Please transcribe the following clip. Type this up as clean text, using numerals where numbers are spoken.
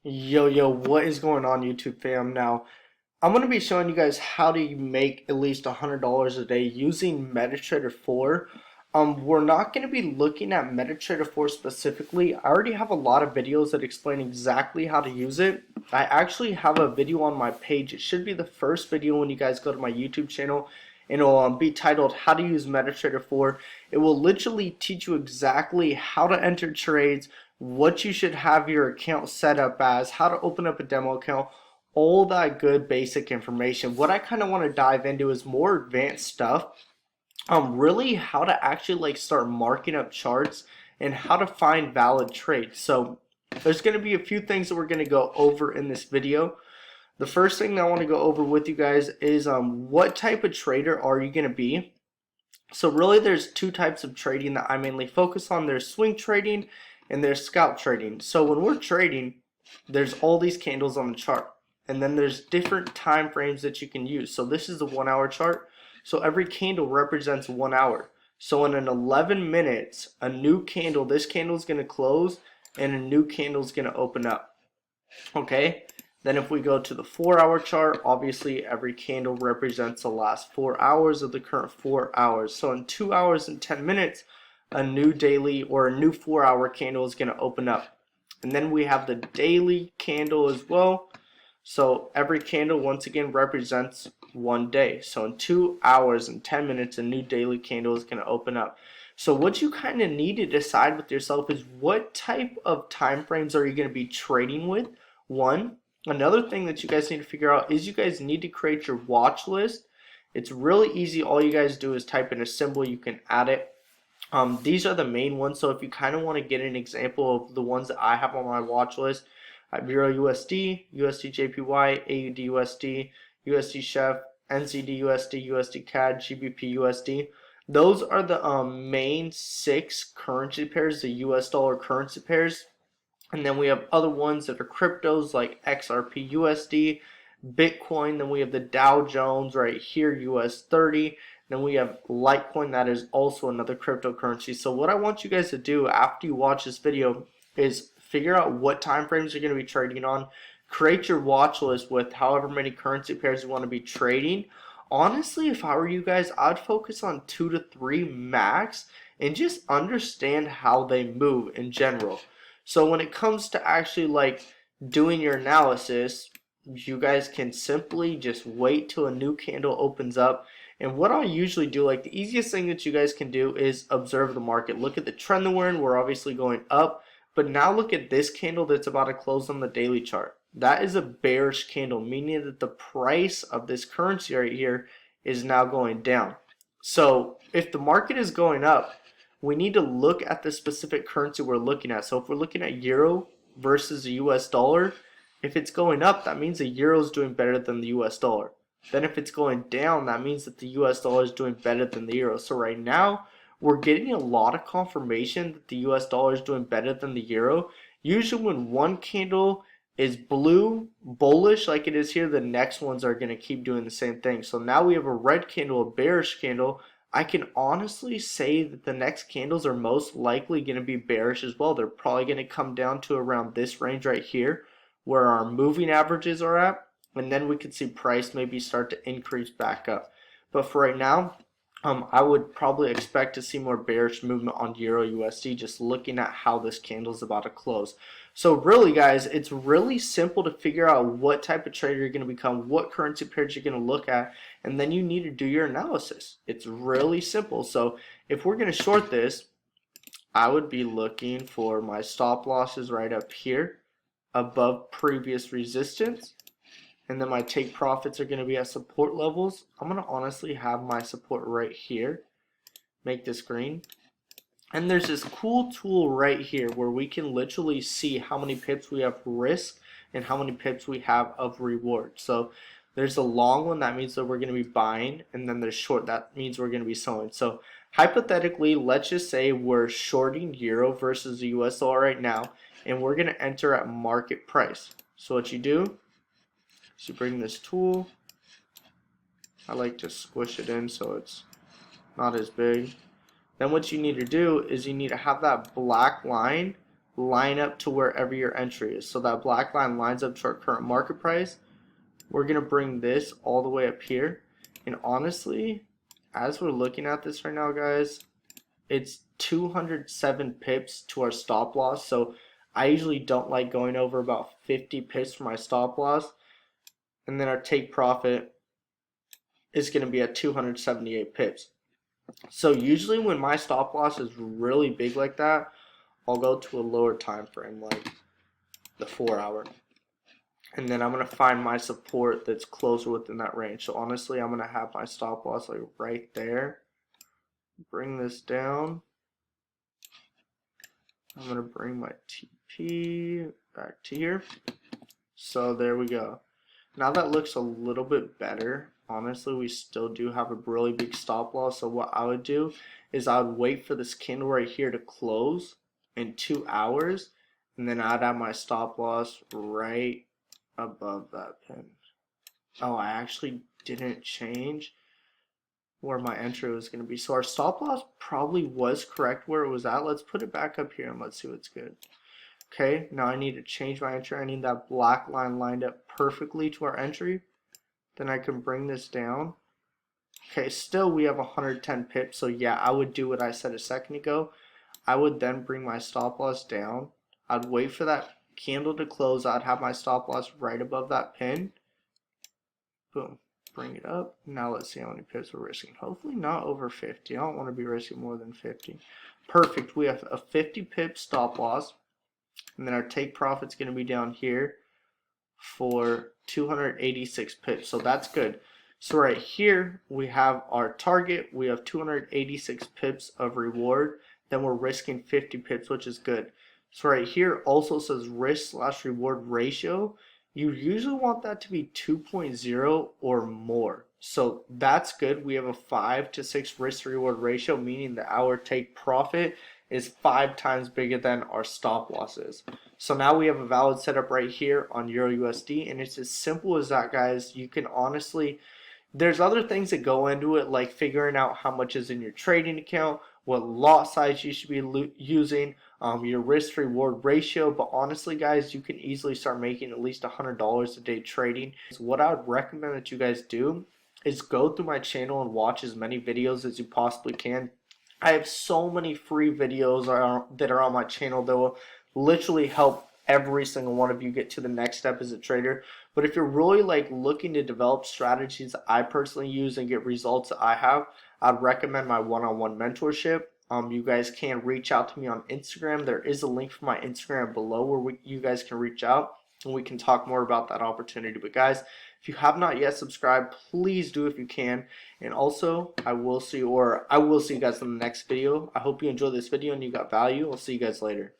Yo, what is going on, YouTube fam? Now, I'm going to be showing you guys how to make at least $100 a day using MetaTrader 4. We're not going to be looking at MetaTrader 4 specifically. I already have a lot of videos that explain exactly how to use it. I actually have a video on my page. It should be the first video when you guys go to my YouTube channel. And it'll be titled How to Use MetaTrader 4. It will literally teach you exactly how to enter trades, what you should have your account set up as, how to open up a demo account, all that good basic information. What I kind of want to dive into is more advanced stuff. Really how to actually start marking up charts and how to find valid trades. So there's going to be a few things that we're going to go over in this video. The first thing that I want to go over with you guys is what type of trader are you going to be? So really there's two types of trading that I mainly focus on. There's swing trading and there's scalp trading. So when we're trading, there's all these candles on the chart. And then there's different time frames that you can use. So this is a 1 hour chart. So every candle represents 1 hour. So in an 11 minutes, a new candle, this candle is going to close and a new candle is going to open up. Okay? Then if we go to the 4 hour chart, obviously every candle represents the last 4 hours of the current 4 hours. So in 2 hours and 10 minutes, a new daily or a new 4 hour candle is going to open up. And then we have the daily candle as well. So every candle once again represents 1 day. So in 2 hours and 10 minutes, a new daily candle is going to open up. So what you kind of need to decide with yourself is what type of time frames are you going to be trading with? One. Another thing that you guys need to figure out is you guys need to create your watch list. It's really easy. All you guys do is type in a symbol. You can add it. These are the main ones. So if you kind of want to get an example of the ones that I have on my watch list, I have Euro USD, USD JPY, AUD USD, USD Chef, NZD USD, USD CAD, GBP USD. Those are the main 6 currency pairs, the US dollar currency pairs. And then we have other ones that are cryptos like XRP USD, Bitcoin. Then we have the Dow Jones right here, US 30. Then we have Litecoin, that is also another cryptocurrency. So what I want you guys to do after you watch this video is figure out what time frames you're going to be trading on. Create your watch list with however many currency pairs you want to be trading. Honestly, if I were you guys, I'd focus on 2 to 3 max and just understand how they move in general. So when it comes to actually doing your analysis, you guys can simply just wait till a new candle opens up. And what I usually do, the easiest thing that you guys can do is observe the market. Look at the trend that we're in. We're obviously going up. But now look at this candle that's about to close on the daily chart. That is a bearish candle, meaning that the price of this currency right here is now going down. So if the market is going up, we need to look at the specific currency we're looking at. So if we're looking at euro versus the US dollar, if it's going up, that means the euro is doing better than the US dollar. Then if it's going down, that means that the US dollar is doing better than the euro. So right now, we're getting a lot of confirmation that the US dollar is doing better than the euro. Usually when one candle is blue, bullish like it is here, the next ones are going to keep doing the same thing. So now we have a red candle, a bearish candle. I can honestly say that the next candles are most likely going to be bearish as well. They're probably going to come down to around this range right here where our moving averages are at, and then we could see price maybe start to increase back up. But for right now, I would probably expect to see more bearish movement on Euro USD just looking at how this candle is about to close. So really guys, it's really simple to figure out what type of trader you're going to become, what currency pairs you're going to look at, and then you need to do your analysis. It's really simple. So if we're going to short this, I would be looking for my stop losses right up here above previous resistance. And then my take profits are going to be at support levels. I'm going to honestly have my support right here. Make this green. And there's this cool tool right here where we can literally see how many pips we have risk and how many pips we have of reward. So there's a long one, that means that we're going to be buying, and then there's short, that means we're going to be selling. So hypothetically, let's just say we're shorting euro versus the US dollar right now, and we're going to enter at market price. So what you do, so bring this tool. I like to squish it in so it's not as big. Then what you need to do is you need to have that black line line up to wherever your entry is. So that black line lines up to our current market price. We're going to bring this all the way up here. And honestly, as we're looking at this right now, guys, it's 207 pips to our stop loss. So I usually don't like going over about 50 pips for my stop loss. And then our take profit is going to be at 278 pips. So usually when my stop loss is really big like that, I'll go to a lower time frame, like the 4 hour. And then I'm going to find my support that's closer within that range. So honestly, I'm going to have my stop loss like right there. Bring this down. I'm going to bring my TP back to here. So there we go. Now that looks a little bit better. Honestly, we still do have a really big stop loss. So what I would do is I would wait for this candle right here to close in 2 hours. And then I'd have my stop loss right above that pin. Oh, I actually didn't change where my entry was going to be. So our stop loss probably was correct where it was at. Let's put it back up here and let's see what's good. Okay, now I need to change my entry. I need that black line lined up perfectly to our entry. Then I can bring this down. Okay, still we have 110 pips. So yeah, I would do what I said a second ago. I would then bring my stop loss down. I'd wait for that candle to close. I'd have my stop loss right above that pin. Boom. Bring it up. Now let's see how many pips we're risking. Hopefully not over 50. I don't want to be risking more than 50. Perfect. We have a 50 pip stop loss. And then our take profit's going to be down here for 286 pips. So that's good. So right here we have our target. We have 286 pips of reward. Then we're risking 50 pips, which is good. So right here also says risk/reward ratio. You usually want that to be 2.0 or more. So that's good. We have a 5 to 6 risk-reward ratio, meaning that our take profit is 5 times bigger than our stop losses. So now we have a valid setup right here on EURUSD, and it's as simple as that, guys. You can honestly, there's other things that go into it, like figuring out how much is in your trading account, what lot size you should be using, your risk reward ratio. But honestly, guys, you can easily start making at least $100 a day trading. So what I would recommend that you guys do is go through my channel and watch as many videos as you possibly can. I have so many free videos that are on my channel that will literally help every single one of you get to the next step as a trader. But if you're really like looking to develop strategies that I personally use and get results that I have, I'd recommend my one-on-one mentorship. You guys can reach out to me on Instagram. There is a link for my Instagram below where you guys can reach out and we can talk more about that opportunity. But guys, if you have not yet subscribed, please do if you can. And also, I will see you guys in the next video. I hope you enjoyed this video and you got value. I'll see you guys later.